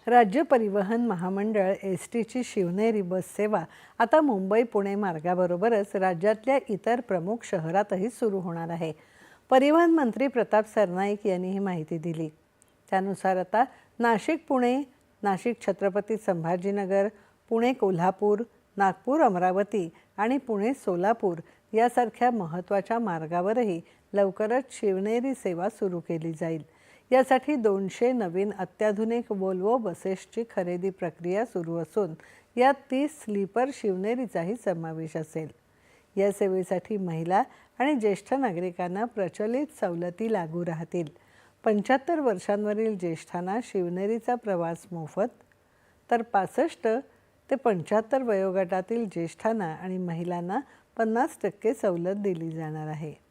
राज्य परिवहन महामंडळ एसटीची शिवनेरी बस सेवा आता मुंबई पुणे मार्गाबरोबरच राज्यातल्या इतर प्रमुख शहरातही सुरू होणार आहे। परिवहन मंत्री प्रताप सरनाईक यांनी ही माहिती दिली। त्यानुसार आता नाशिक पुणे, नाशिक छत्रपती संभाजीनगर, पुणे कोल्हापूर, नागपूर अमरावती आणि पुणे सोलापूर यासारख्या महत्त्वाच्या मार्गावरही लवकरच शिवनेरी सेवा सुरू केली जाईल। यासाठी 200 नवीन अत्याधुनिक वोल्वो बसेसची खरेदी प्रक्रिया सुरू असून यात 30 स्लीपर शिवनेरीचाही समावेश असेल। या सेवेसाठी महिला आणि ज्येष्ठ नागरिकांना प्रचलित सवलती लागू राहतील। 75 वर्षांवरील ज्येष्ठांना शिवनेरीचा प्रवास मोफत, तर 65 ते 75 वयोगटातील ज्येष्ठांना आणि महिलांना 50% सवलत दिली जाणार आहे।